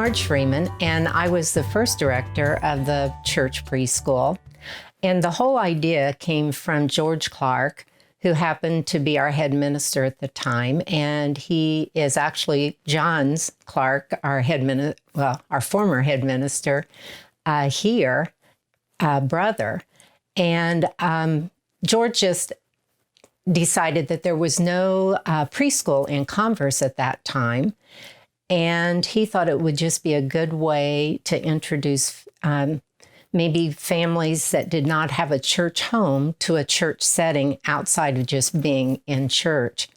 Marge Freeman, and I was the first director of the church preschool. And the whole idea came from George Clark, who happened to be our head minister at the time. And he is actually John's Clark, our former head minister here, brother. And George just decided that there was no preschool in Converse at that time. And he thought it would just be a good way to introduce maybe families that did not have a church home to a church setting outside of just being in church.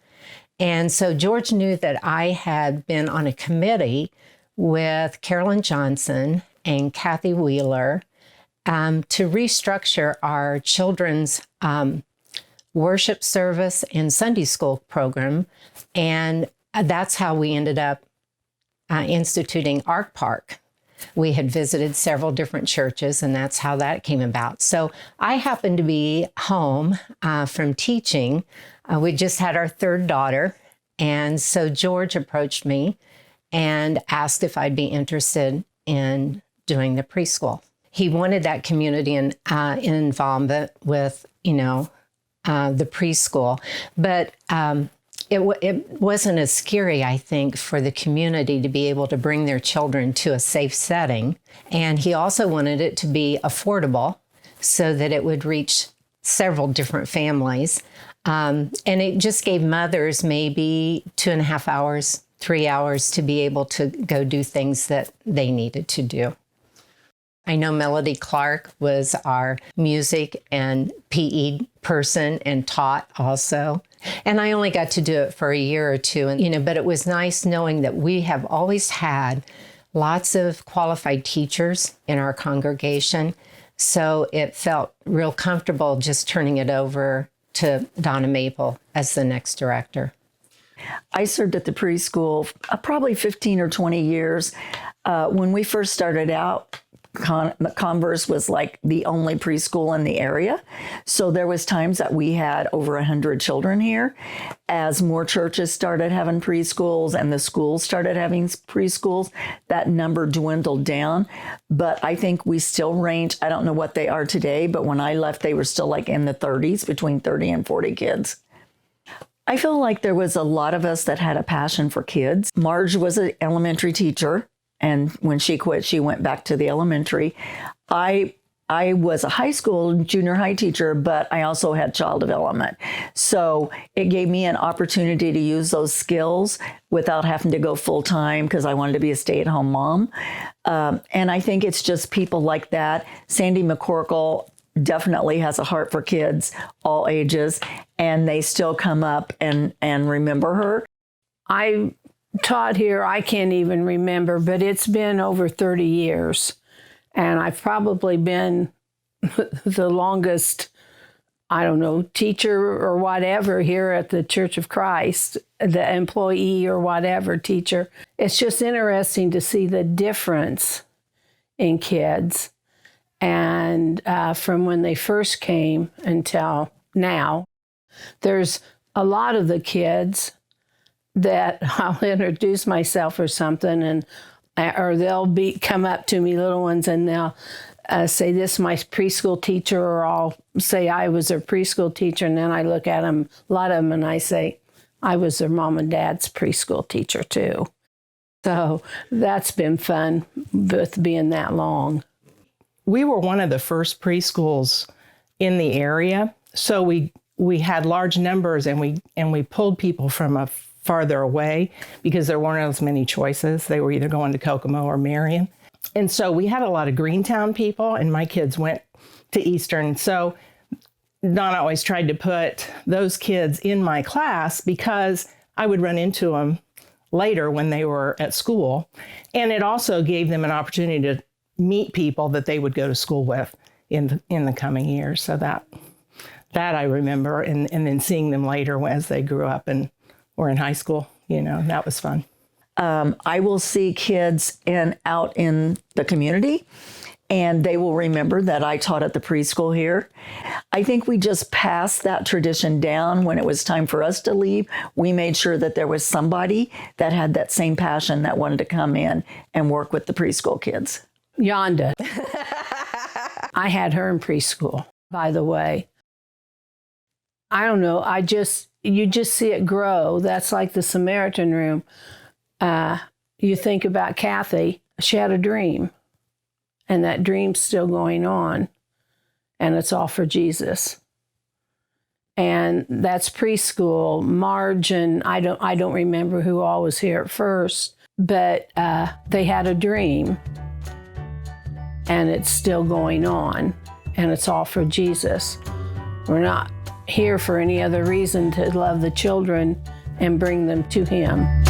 And so George knew that I had been on a committee with Carolyn Johnson and Kathy Wheeler to restructure our children's worship service and Sunday school program. And that's how we ended up instituting Ark Park. We had visited several different churches, and that's how that came about. So I happened to be home from teaching. We just had our third daughter, and so George approached me and asked if I'd be interested in doing the preschool. He wanted that community involvement with, the preschool, but it wasn't as scary, I think, for the community to be able to bring their children to a safe setting. And he also wanted it to be affordable so that it would reach several different families. And it just gave mothers maybe 2.5 hours, 3 hours to be able to go do things that they needed to do. I know Melody Clark was our music and PE person and taught also. And I only got to do it for a year or two, but it was nice knowing that we have always had lots of qualified teachers in our congregation. So it felt real comfortable just turning it over to Donna Maple as the next director. I served at the preschool probably 15 or 20 years. When we first started out, Converse was like the only preschool in the area. So there was times that we had over 100 children here. As more churches started having preschools and the schools started having preschools, that number dwindled down. But I think we still range, I don't know what they are today, but when I left, they were still like in the 30s, between 30 and 40 kids. I feel like there was a lot of us that had a passion for kids. Marge was an elementary teacher. And when she quit, she went back to the elementary. I was a high school, junior high teacher, but I also had child development. So it gave me an opportunity to use those skills without having to go full time because I wanted to be a stay-at-home mom. And I think it's just people like that. Sandy McCorkle definitely has a heart for kids, all ages, and they still come up and remember her. I taught here, I can't even remember, but it's been over 30 years. And I've probably been the longest, teacher or whatever here at the Church of Christ, the employee or whatever teacher. It's just interesting to see the difference in kids and from when they first came until now. There's a lot of the kids that I'll introduce myself or something, or they'll come up to me, little ones, and they'll say, "This is my preschool teacher," or I'll say I was their preschool teacher, and then I look at them, a lot of them, and I say, "I was their mom and dad's preschool teacher too." So that's been fun with being that long. We were one of the first preschools in the area, so we had large numbers, and we pulled people from farther away because there weren't as many choices. They were either going to Kokomo or Marion. And so we had a lot of Greentown people, and my kids went to Eastern. So Donna always tried to put those kids in my class because I would run into them later when they were at school. And it also gave them an opportunity to meet people that they would go to school with in the coming years. So that I remember, and then seeing them later as they grew up and were in high school, that was fun. I will see kids out in the community, and they will remember that I taught at the preschool here. I think we just passed that tradition down. When it was time for us to leave, we made sure that there was somebody that had that same passion that wanted to come in and work with the preschool kids. Yonda. I had her in preschool, by the way. I don't know. You just see it grow. That's like the Samaritan room. You think about Kathy. She had a dream, and that dream's still going on, and it's all for Jesus. And that's preschool. Marge and I don't remember who all was here at first, but they had a dream, and it's still going on, and it's all for Jesus. We're not here for any other reason to love the children and bring them to Him.